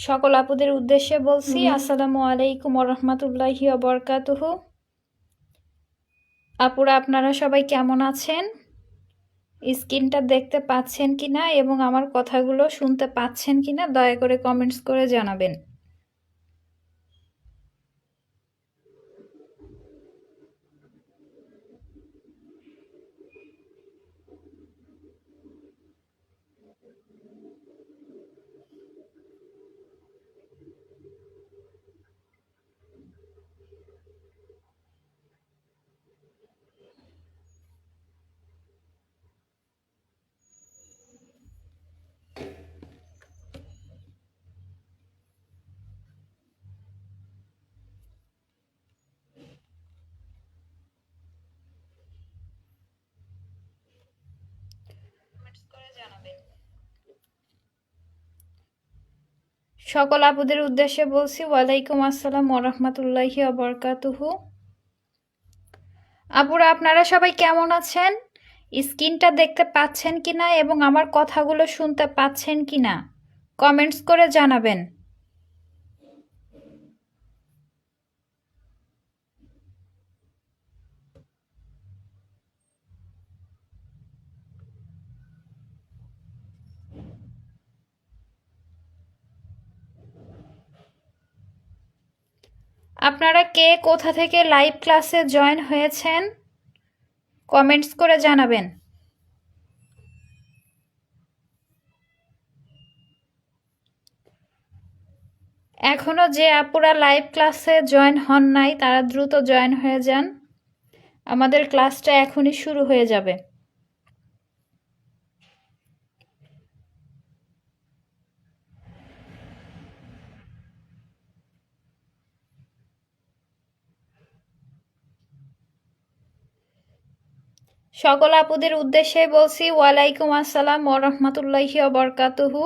সকল আপুদের উদ্দেশ্যে বলছি আসসালামু আলাইকুম ওয়া রাহমাতুল্লাহি ওয়া বারাকাতুহু। আপুরা আপনারা সবাই কেমন আছেন? স্ক্রিনটা দেখতে পাচ্ছেন কিনা এবং আমার কথাগুলো শুনতে পাচ্ছেন কিনা দয়া করে কমেন্টস করে জানাবেন। সকল আপুদের উদ্দেশ্যে বলছি ওয়ালাইকুম আসসালাম ওয়া রাহমাতুল্লাহি ওয়া বারাকাতুহু। আপুরা আপনারা সবাই কেমন আছেন? স্ক্রিনটা দেখতে পাচ্ছেন কিনা এবং আমার কথাগুলো শুনতে পাচ্ছেন কিনা কমেন্টস করে জানাবেন। আপনারা কে কোথা থেকে লাইভ ক্লাসে জয়েন হয়েছেন কমেন্টস করে জানাবেন। এখনো যে আপুরা লাইভ ক্লাসে জয়েন হন নাই তারা দ্রুত জয়েন হয়ে যান, আমাদের ক্লাসটা এখনই শুরু হয়ে যাবে। সকল আপুদের উদ্দেশ্যে বলছি ওয়ালাইকুম আসসালাম ওয়া রাহমাতুল্লাহি ওয়া বারাকাতুহু।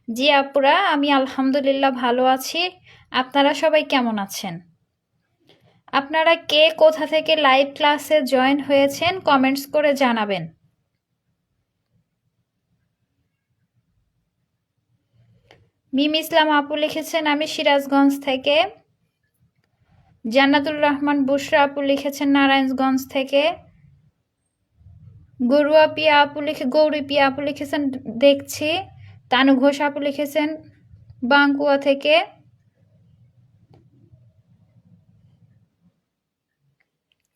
জি আপুরা, আমি আলহামদুলিল্লাহ ভালো আছি। আপনারা সবাই কেমন আছেন? আপনারা কে কোথা থেকে লাইভ ক্লাসে জয়েন হয়েছেন কমেন্টস করে জানাবেন। মিম ইসলাম আপু লিখেছেন আমি সিরাজগঞ্জ থেকে। জান্নাতুর রহমান বুশরা আপু লিখেছেন নারায়ণগঞ্জ থেকে। গৌরী পিয়া আপু লিখেছেন দেখছি। তানু ঘোষ আপু লিখেছেন বাঙ্কুয়া থেকে।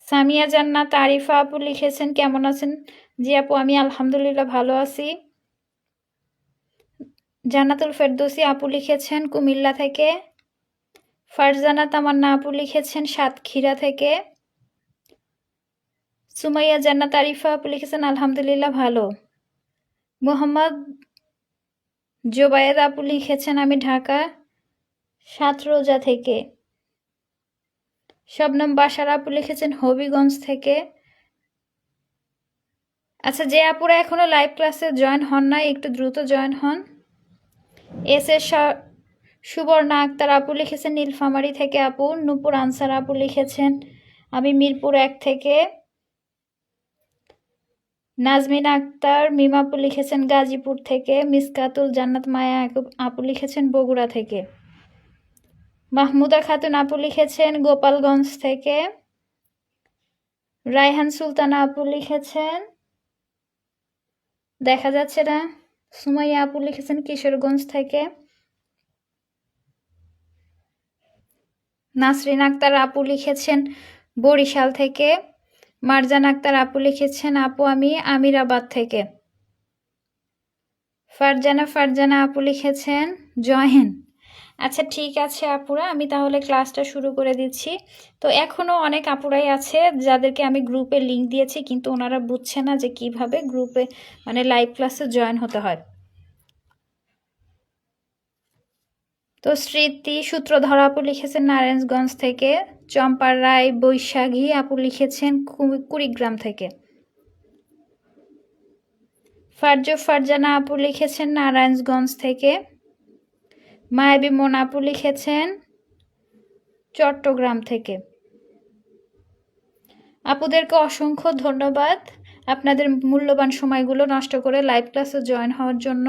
সামিয়া জান্নাত আরিফা আপু লিখেছেন কেমন আছেন? জি আপু, আমি আলহামদুলিল্লাহ ভালো আছি। জান্নাতুল ফেরদৌসী আপু লিখেছেন কুমিল্লা থেকে। ফারজানা তামান্না আপু লিখেছেন সাতক্ষীরা থেকে। সুমাইয়া জান্নাত আরিফা আপু লিখেছেন আলহামদুলিল্লাহ ভালো। মোহাম্মদ জোবায়েদ আপু লিখেছেন আমি ঢাকা সাতরোজা থেকে। শবনম বাশার আপু লিখেছেন হবিগঞ্জ থেকে। আচ্ছা, যে আপুরা এখনো লাইভ ক্লাসে জয়েন হন নাই একটু দ্রুত জয়েন হন। সুবর্ণা আক্তার আপু লিখেছেন নীলফামারী থেকে আপু। নূপুর আনসার আপু লিখেছেন আমি মিরপুর 1 থেকে। নাজমিনা আক্তার মিম আপু লিখেছেন গাজীপুর থেকে। মিসকাতুল জান্নাত মায়া আপু লিখেছেন বগুড়া থেকে। মাহমুদা খাতুন আপু লিখেছেন গোপালগঞ্জ থেকে। রায়হান সুলতানা আপু লিখেছেন দেখা যাচ্ছে না। সুমাইয়া আপু লিখেছেন কিশোরগঞ্জ থেকে। নাসরিন আক্তার আপু লিখেছেন বরিশাল থেকে। মারজান আক্তার আপু লিখেছেন আপু আমি আমিরাবাদ থেকে। ফারজানা আপু লিখেছেন জয়েন। আচ্ছা ঠিক আছে আপুরা, আমি তাহলে ক্লাসটা শুরু করে দিচ্ছি। তো এখনও অনেক আপুরাই আছে যাদেরকে আমি গ্রুপে লিংক দিয়েছি, কিন্তু ওনারা বুঝছে না যে কিভাবে গ্রুপে মানে লাইভ ক্লাসে জয়েন হতে হয়। তো স্মৃতি সূত্রধর আপু লিখেছেন নারায়ণগঞ্জ থেকে। চম্পার রায় বৈশাখী আপু লিখেছেন কুড়িগ্রাম থেকে। ফারজানা আপু লিখেছেন নারায়ণগঞ্জ থেকে। মায়াবী মন আপু লিখেছেন চট্টগ্রাম থেকে। আপুদেরকে অসংখ্য ধন্যবাদ আপনাদের মূল্যবান সময়গুলো নষ্ট করে লাইভ ক্লাসে জয়েন হওয়ার জন্য।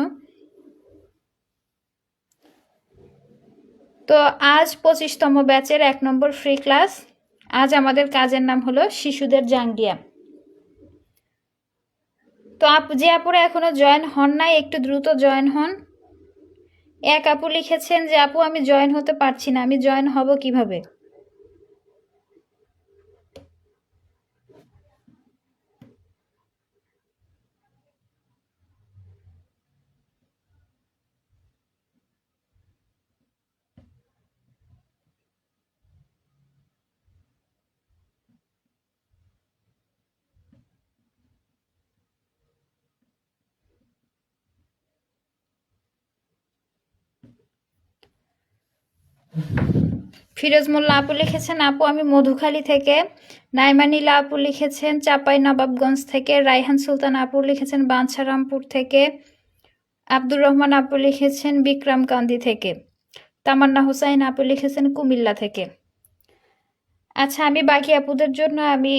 তো আজ 25তম ব্যাচের 1 নম্বর ফ্রি ক্লাস। আজ আমাদের কাজের নাম হলো শিশুদের জাঙ্গিয়া। তো যে আপুরা এখনো জয়েন হন নাই একটু দ্রুত জয়েন হন। এক আপু লিখেছেন যে আপু আমি জয়েন হতে পারছি না, আমি জয়েন হব কিভাবে? ফিরোজ মোল্লা আপু লিখেছেন আপু আমি মধুখালী থেকে। নাইমানিলা আপু লিখেছেন চাপাই নবাবগঞ্জ থেকে। রাইহান সুলতান আপু লিখেছেন বাঞ্ছারামপুর থেকে। আব্দুর রহমান আপু লিখেছেন বিক্রমকান্দি থেকে। তামান্না হুসাইন আপু লিখেছেন কুমিল্লা থেকে। আচ্ছা, আমি বাকি আপুদের জন্য আমি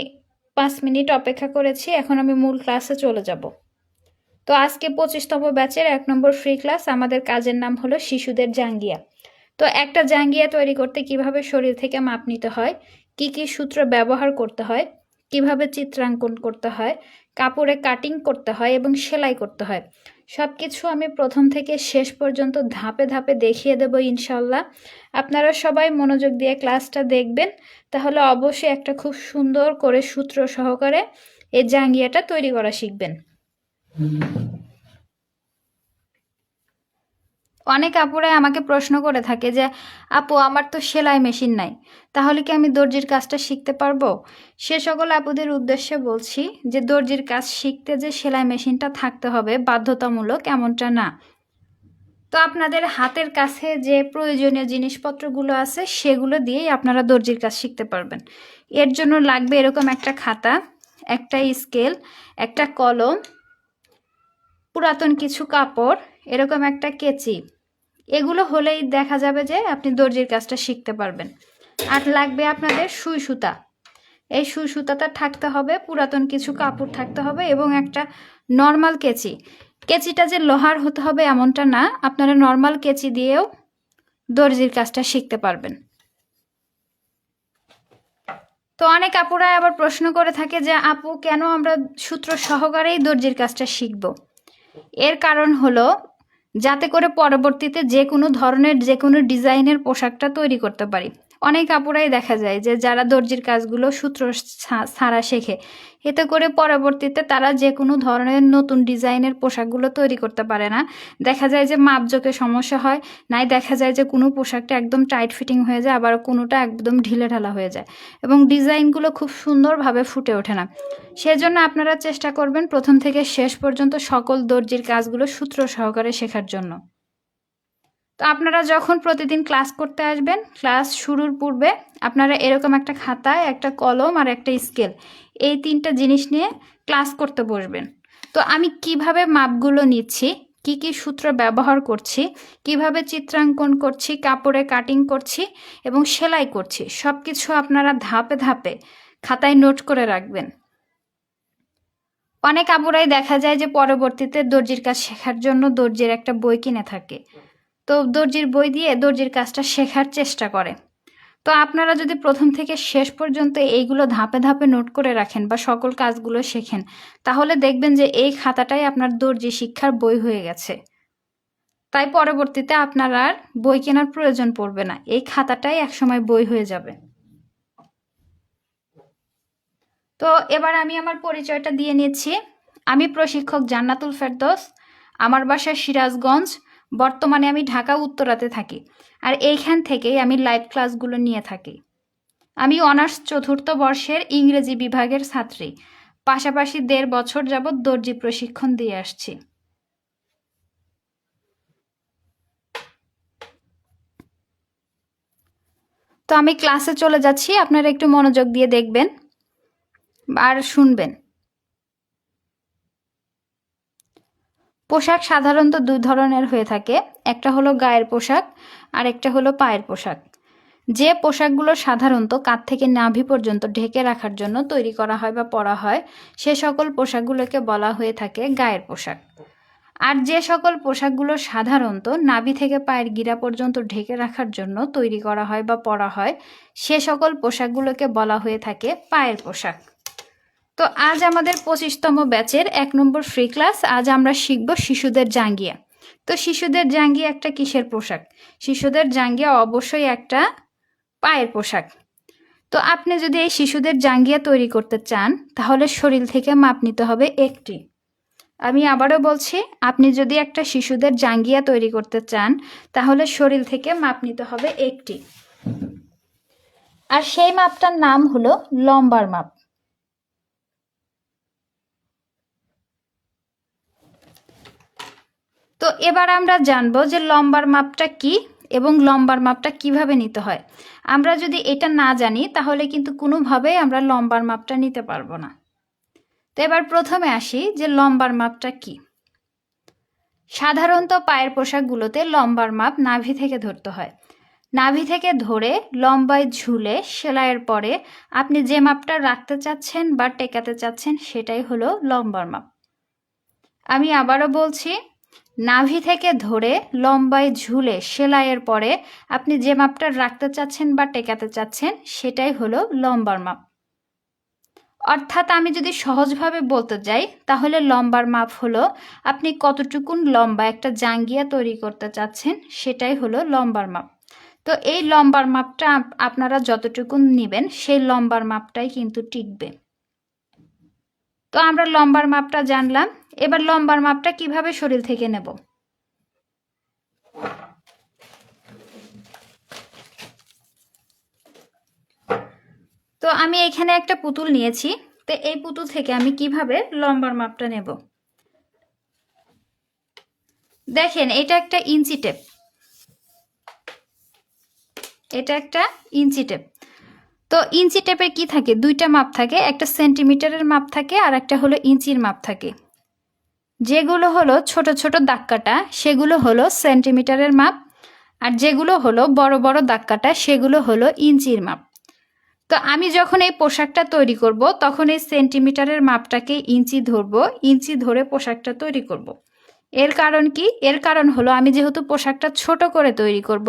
5 মিনিট অপেক্ষা করেছি, এখন আমি মূল ক্লাসে চলে যাব। তো আজকে 25তম ব্যাচের 1 নম্বর ফ্রি ক্লাস। আমাদের কাজের নাম হলো শিশুদের জাঙ্গিয়া। তো একটা জাঙ্গিয়া তৈরি করতে কিভাবে শরীর থেকে মাপ নিতে হয়, কি কি সূত্র ব্যবহার করতে হয়, কিভাবে চিত্রাঙ্কন করতে হয়, কাপড়ে কাটিং করতে হয় এবং সেলাই করতে হয়, সব কিছু আমি প্রথম থেকে শেষ পর্যন্ত ধাপে ধাপে দেখিয়ে দেব ইনশাল্লাহ। আপনারা সবাই মনোযোগ দিয়ে ক্লাসটা দেখবেন, তাহলে অবশ্যই একটা খুব সুন্দর করে সূত্র সহকারে এই জাঙ্গিয়াটা তৈরি করা শিখবেন। অনেক আপুরাই আমাকে প্রশ্ন করে থাকে যে আপু আমার তো সেলাই মেশিন নাই, তাহলে কি আমি দর্জির কাজটা শিখতে পারবো? সে সকল আপুদের উদ্দেশ্যে বলছি যে দর্জির কাজ শিখতে যে সেলাই মেশিনটা থাকতে হবে বাধ্যতামূলক এমনটা না। তো আপনাদের হাতের কাছে যে প্রয়োজনীয় জিনিসপত্রগুলো আছে সেগুলো দিয়েই আপনারা দর্জির কাজ শিখতে পারবেন। এর জন্য লাগবে এরকম একটা খাতা, একটা স্কেল, একটা কলম, পুরাতন কিছু কাপড়, এরকম একটা কেচি। এগুলো হলেই দেখা যাবে যে আপনি দর্জির কাজটা শিখতে পারবেন। আর লাগবে আপনাদের সুই সুতা। এই সুই সুতাটা থাকতে হবে, পুরাতন কিছু কাপড় থাকতে হবে এবং একটা নর্মাল কেচি। কেচিটা যে লোহার হতে হবে এমনটা না, আপনারা নর্মাল কেচি দিয়েও দর্জির কাজটা শিখতে পারবেন। তো অনেক আপুরা আবার প্রশ্ন করে থাকে যে আপু কেন আমরা সূত্র সহকারেই দর্জির কাজটা শিখব? এর কারণ হলো যাতে করে পরবর্তীতে যে কোনো ধরনের যে কোনো ডিজাইনের পোশাকটা তৈরি করতে পারি। অনেক আপুরাই দেখা যায় যে যারা দর্জির কাজগুলো সূত্র ছাড়া শেখে, এতে করে পরবর্তীতে তারা যে কোনো ধরনের নতুন ডিজাইনের পোশাকগুলো তৈরি করতে পারে না। দেখা যায় যে মাপজোকে সমস্যা হয়, নাই দেখা যায় যে কোনো পোশাকটা একদম টাইট ফিটিং হয়ে যায়, আবার কোনোটা একদম ঢিলে ঢালা হয়ে যায় এবং ডিজাইনগুলো খুব সুন্দরভাবে ফুটে ওঠে না। সেজন্য আপনারা চেষ্টা করবেন প্রথম থেকে শেষ পর্যন্ত সকল দর্জির কাজগুলো সূত্র সহকারে শেখার জন্য। তো আপনারা যখন প্রতিদিন ক্লাস করতে আসবেন, ক্লাস শুরুর পূর্বে আপনারা এরকম একটা খাতায়, একটা কলম আর একটা স্কেল, এই 3টা জিনিস নিয়ে ক্লাস করতে বসবেন। তো আমি কিভাবে মাপগুলো নিচ্ছি, কি কি সূত্র ব্যবহার করছি, কিভাবে চিত্রাঙ্কন করছি, কাপড়ে কাটিং করছি এবং সেলাই করছি, সব কিছু আপনারা ধাপে ধাপে খাতায় নোট করে রাখবেন। অনেক আপুরাই দেখা যায় যে পরবর্তীতে দর্জির কাজ শেখার জন্য দর্জির একটা বই কিনে থাকে, তো দর্জির বই দিয়ে দর্জির কাজটা শেখার চেষ্টা করে। তো আপনারা যদি প্রথম থেকে শেষ পর্যন্ত এইগুলো ধাপে ধাপে নোট করে রাখেন বা সকল কাজগুলো শেখেন, তাহলে দেখবেন যে এই খাতাটাই আপনার দর্জি শিক্ষার বই হয়ে গেছে। তাই পরবর্তীতে আপনার আর বই কেনার প্রয়োজন পড়বে না, এই খাতাটাই একসময় বই হয়ে যাবে। তো এবার আমি আমার পরিচয়টা দিয়ে নিচ্ছি। আমি প্রশিক্ষক জান্নাতুল ফেরদৌস। আমার বাসা সিরাজগঞ্জ, বর্তমানে আমি ঢাকা উত্তরাতে থাকি। আর এইখান থেকেই আমি লাইভ ক্লাসগুলো নিয়ে থাকি। আমি অনার্স 4র্থ বর্ষের ইংরেজি বিভাগের ছাত্রী, পাশাপাশি 1.5 বছর যাবৎ দর্জি প্রশিক্ষণ দিয়ে আসছি। তো আমি ক্লাসে চলে যাচ্ছি, আপনারা একটু মনোযোগ দিয়ে দেখবেন আর শুনবেন। পোশাক সাধারণত 2 ধরনের হয়ে থাকে, একটা হলো গায়ের পোশাক আর একটা হলো পায়ের পোশাক। যে পোশাকগুলো সাধারণত কাঁধ থেকে নাভি পর্যন্ত ঢেকে রাখার জন্য তৈরি করা হয় বা পরা হয়, সে সকল পোশাকগুলোকে বলা হয়ে থাকে গায়ের পোশাক। আর যে সকল পোশাকগুলো সাধারণত নাভি থেকে পায়ের গিরা পর্যন্ত ঢেকে রাখার জন্য তৈরি করা হয় বা পরা হয়, সে সকল পোশাকগুলোকে বলা হয়ে থাকে পায়ের পোশাক। তো আজ আমাদের 25তম ব্যাচের 1 নম্বর ফ্রি ক্লাস। আজ আমরা শিখব শিশুদের জাঙ্গিয়া। তো শিশুদের জাঙ্গিয়া একটা কিসের পোশাক? শিশুদের জাঙ্গিয়া অবশ্যই একটা পায়ের পোশাক। তো আপনি যদি এই শিশুদের জাঙ্গিয়া তৈরি করতে চান তাহলে শরীর থেকে মাপ নিতে হবে একটি। আমি আবারও বলছি, আপনি যদি একটা শিশুদের জাঙ্গিয়া তৈরি করতে চান তাহলে শরীর থেকে মাপ নিতে হবে একটি, আর সেই মাপটার নাম হলো লম্বার মাপ। তো এবার আমরা জানবো যে লম্বার মাপটা কি এবং লম্বার মাপটা কিভাবে নিতে হয়। আমরা যদি এটা না জানি তাহলে কিন্তু কোনোভাবেই আমরা লম্বার মাপটা নিতে পারবো না। তো এবার প্রথমে আসি যে লম্বার মাপটা কি। সাধারণত পায়ের পোশাকগুলোতে লম্বার মাপ নাভি থেকে ধরতে হয়। নাভি থেকে ধরে লম্বায় ঝুলে সেলাইয়ের পরে আপনি যে মাপটা রাখতে চাচ্ছেন বা টেকাতে চাচ্ছেন সেটাই হলো লম্বার মাপ। আমি আবারও বলছি, নাভি থেকে ধরে লম্বায় ঝুলে সেলাইয়ের পরে আপনি যে মাপটা রাখতে চাচ্ছেন বা টেকাতে চাচ্ছেন সেটাই হলো লম্বার মাপ। অর্থাৎ আমি যদি সহজভাবে বলতে যাই তাহলে লম্বার মাপ হলো আপনি কতটুকুন লম্বা একটা জাঙ্গিয়া তৈরি করতে চাচ্ছেন সেটাই হলো লম্বার মাপ। তো এই লম্বার মাপটা আপনারা যতটুকুন নেবেন সেই লম্বার মাপটাই কিন্তু টিকবে। তো আমরা লম্বার মাপটা জানলাম, এবার লম্বার মাপটা কিভাবে শরীর থেকে নেব। তো আমি এখানে একটা পুতুল নিয়েছি, তো এই পুতুল থেকে আমি কিভাবে লম্বার মাপটা নেব। দেখেন, এটা একটা ইঞ্চি টেপ, এটা একটা ইঞ্চি টেপ। তো ইঞ্চি টেপের কি থাকে? দুইটা মাপ থাকে, একটা সেন্টিমিটারের মাপ থাকে আর একটা হলো ইঞ্চির মাপ থাকে। যেগুলো হলো ছোট ছোট দাগ কাটা সেগুলো হলো সেন্টিমিটারের মাপ, আর যেগুলো হলো বড় বড় দাগ কাটা সেগুলো হলো ইঞ্চির মাপ। তো আমি যখন এই পোশাকটা তৈরি করব তখন এই সেন্টিমিটারের মাপটাকে ইঞ্চি ধরবো, ইঞ্চি ধরে পোশাকটা তৈরি করব। এর কারণ কি? এর কারণ হলো আমি যেহেতু পোশাকটা ছোট করে তৈরি করব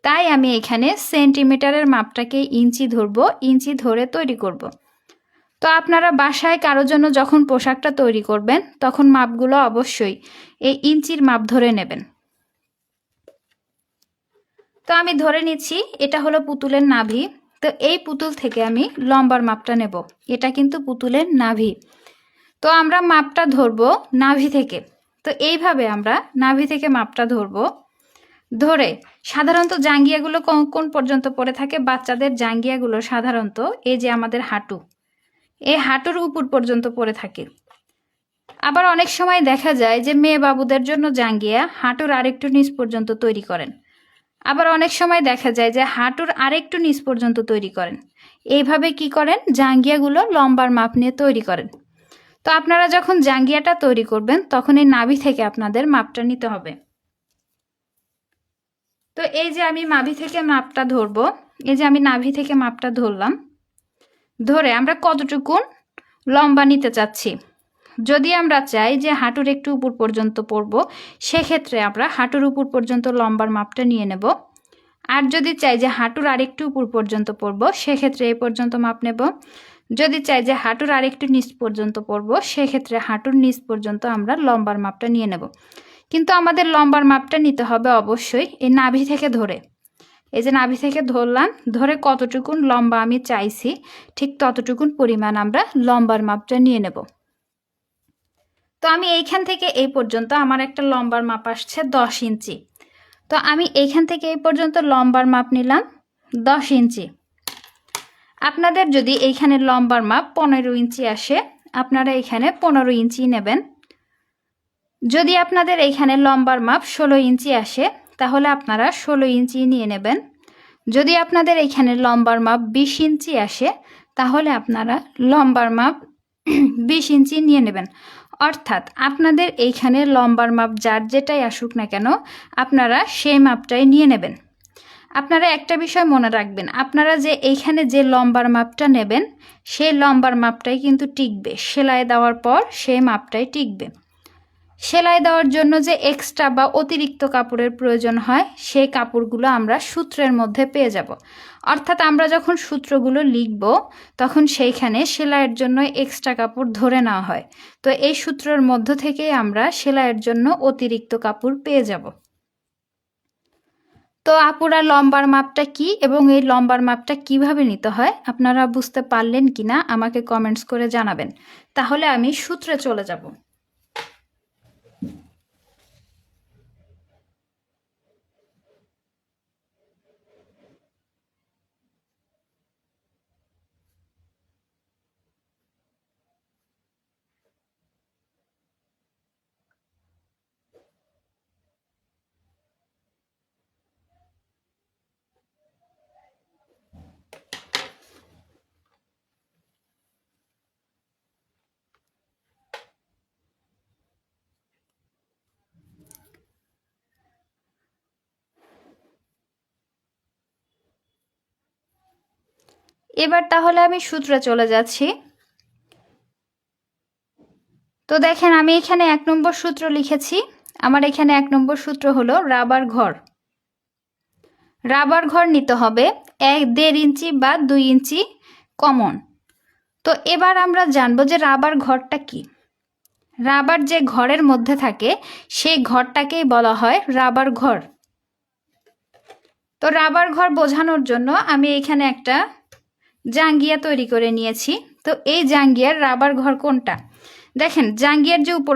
তাই আমি এখানে সেন্টিমিটারের মাপটাকে ইঞ্চি ধরবো, ইঞ্চি ধরে তৈরি করব। তো আপনারা বাসায় কারোর জন্য যখন পোশাকটা তৈরি করবেন তখন মাপগুলো অবশ্যই এই ইঞ্চির মাপ ধরে নেবেন। তো আমি ধরে নিচ্ছি এটা হলো পুতুলের নাভি। তো এই পুতুল থেকে আমি লম্বার মাপটা নেব। এটা কিন্তু পুতুলের নাভি। তো আমরা মাপটা ধরবো নাভি থেকে। তো এইভাবে আমরা নাভি থেকে মাপটা ধরবো। ধরে সাধারণত জাঙ্গিয়াগুলো কোন পর্যন্ত পড়ে থাকে? বাচ্চাদের জাঙ্গিয়াগুলো সাধারণত এই যে আমাদের হাঁটু, এই হাঁটুর উপর পর্যন্ত পড়ে থাকে। আবার অনেক সময় দেখা যায় যে মেয়ে বাবুদের জন্য জাঙ্গিয়া হাঁটুর আরেকটু নিচ পর্যন্ত তৈরি করেন। আবার অনেক সময় দেখা যায় যে হাঁটুর আরেকটু নিচ পর্যন্ত তৈরি করেন। এইভাবে কি করেন? জাঙ্গিয়াগুলো লম্বার মাপ নিয়ে তৈরি করেন। তো আপনারা যখন জাঙ্গিয়াটা তৈরি করবেন তখন এই নাভি থেকে আপনাদের মাপটা নিতে হবে। তো এই যে আমি নাভি থেকে মাপটা ধরবো, এই যে আমি নাভি থেকে মাপটা ধরলাম, ধরে আমরা কতটুকুন লম্বা নিতে চাচ্ছি। যদি আমরা চাই যে হাঁটুর একটু উপর পর্যন্ত পড়বো সেক্ষেত্রে আমরা হাঁটুর উপর পর্যন্ত লম্বার মাপটা নিয়ে নেব। আর যদি চাই যে হাঁটুর আরেকটু উপর পর্যন্ত পড়বো সেক্ষেত্রে এই পর্যন্ত মাপ নেব। যদি চাই যে হাঁটুর আরেকটু নিচ পর্যন্ত পড়বো সেক্ষেত্রে হাঁটুর নিচ পর্যন্ত আমরা লম্বার মাপটা নিয়ে নেব। কিন্তু আমাদের লম্বার মাপটা নিতে হবে অবশ্যই এই নাভি থেকে ধরে। এই যে নাভি থেকে ধরলাম, ধরে কতটুকুন লম্বা আমি চাইছি ঠিক ততটুকুন পরিমাণ আমরা লম্বার মাপটা নিয়ে নেব। তো আমি এইখান থেকে এই পর্যন্ত আমার একটা লম্বার মাপ আসছে 10 ইঞ্চি। তো আমি এইখান থেকে এই পর্যন্ত লম্বার মাপ নিলাম 10 ইঞ্চি। আপনাদের যদি এইখানে লম্বার মাপ 15 ইঞ্চি আসে আপনারা এখানে 15 ইঞ্চি নেবেন। যদি আপনাদের এইখানে লম্বার মাপ 16 ইঞ্চি আসে তাহলে আপনারা 16 ইঞ্চি নিয়ে নেবেন। যদি আপনাদের এইখানে লম্বার মাপ 20 ইঞ্চি আসে তাহলে আপনারা লম্বার মাপ 20 ইঞ্চি নিয়ে নেবেন। অর্থাৎ আপনাদের এইখানে লম্বার মাপ যার যেটাই আসুক না কেন আপনারা সেই মাপটাই নিয়ে নেবেন। আপনারা একটা বিষয় মনে রাখবেন, আপনারা যে এইখানে যে লম্বার মাপটা নেবেন সেই লম্বার মাপটাই কিন্তু টিকবে, সেলাই দেওয়ার পর সেই মাপটাই টিকবে। সেলাই দেওয়ার জন্য যে এক্সট্রা বা অতিরিক্ত কাপড়ের প্রয়োজন হয় সেই কাপড়গুলো আমরা সূত্রের মধ্যে পেয়ে যাব। অর্থাৎ আমরা যখন সূত্রগুলো লিখব তখন সেইখানে সেলাইয়ের জন্য এক্সট্রা কাপড় ধরে নেওয়া হয়। তো এই সূত্রের মধ্য থেকেই আমরা সেলাইয়ের জন্য অতিরিক্ত কাপড় পেয়ে যাব। তো আপুরা লম্বার মাপটা কি এবং এই লম্বার মাপটা কিভাবে নিতে হয় আপনারা বুঝতে পারলেন কিনা আমাকে কমেন্টস করে জানাবেন। তাহলে আমি সূত্রে চলে যাব। এবার তাহলে আমি সূত্রে চলে যাচ্ছি। তো দেখেন আমি এখানে 1 নম্বর সূত্র লিখেছি। আমার এখানে 1 নম্বর সূত্র হলো রাবার ঘর। রাবার ঘর নিতে হবে 1.5 ইঞ্চি বা 2 ইঞ্চি কমন। তো এবার আমরা জানবো যে রাবার ঘরটা কি। রাবার যে ঘরের মধ্যে থাকে সেই ঘরটাকেই বলা হয় রাবার ঘর। তো রাবার ঘর বোঝানোর জন্য আমি এখানে একটা জাঙ্গিয়া তৈরি করে নিয়েছি। তো এই জাঙ্গিয়ার রাবার ঘর কোনটা? দেখেন জাঙ্গিয়ার যে উপর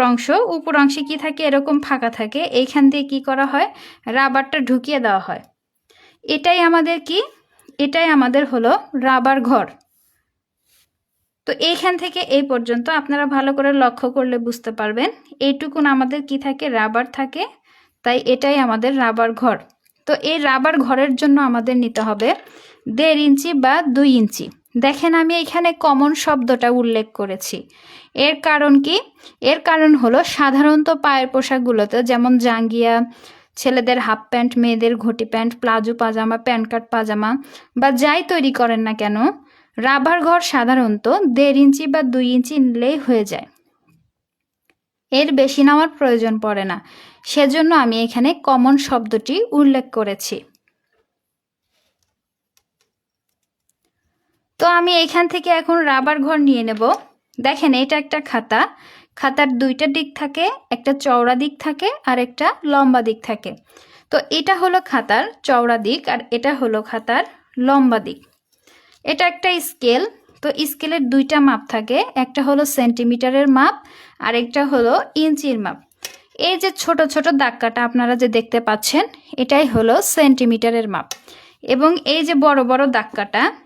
অংশে কি থাকে, এরকম ফাঁকা থাকে। এইখান দিয়ে কি করা হয়, রাবারটা ঢুকিয়ে দেওয়া হয়। এটাই আমাদের হলো রাবার ঘর। তো এইখান থেকে এই পর্যন্ত আপনারা ভালো করে লক্ষ্য করলে বুঝতে পারবেন এইটুকুন আমাদের কি থাকে, রাবার থাকে। তাই এটাই আমাদের রাবার ঘর। তো এই রাবার ঘরের জন্য আমাদের নিতে হবে 1.5 ইঞ্চি বা 2 ইঞ্চি। দেখেন আমি এখানে কমন শব্দটা উল্লেখ করেছি। এর কারণ কি? এর কারণ হলো সাধারণত পায়ের পোশাকগুলোতে যেমন জাঙ্গিয়া, ছেলেদের হাফ প্যান্ট, মেয়েদের ঘটি প্যান্ট, প্লাজো পাজামা, প্যান্ট কাট পাজামা বা যাই তৈরি করেন না কেন, রাবার ঘর সাধারণত 1.5 ইঞ্চি বা 2 ইঞ্চি নিলেই হয়ে যায়। এর বেশি নেওয়ার প্রয়োজন পড়ে না। সেজন্য আমি এখানে কমন শব্দটি উল্লেখ করেছি। তো আমি এখান থেকে এখন রাবার ঘর নিয়ে নেব। দেখেন এটা একটা খাতা। খাতার 2টা দিক থাকে, একটা চওড়া দিক থাকে আর একটা লম্বা দিক থাকে। তো এটা হলো খাতার চওড়া দিক আর এটা হলো খাতার লম্বা দিক। এটা একটা স্কেল। তো স্কেলের 2টা মাপ থাকে, একটা হলো সেন্টিমিটারের মাপ আর একটা হলো ইঞ্চির মাপ। এই যে ছোট ছোট দাগকাটা আপনারা যে দেখতে পাচ্ছেন এটাই হলো সেন্টিমিটারের মাপ, এবং এই যে বড় বড় দাগকাটা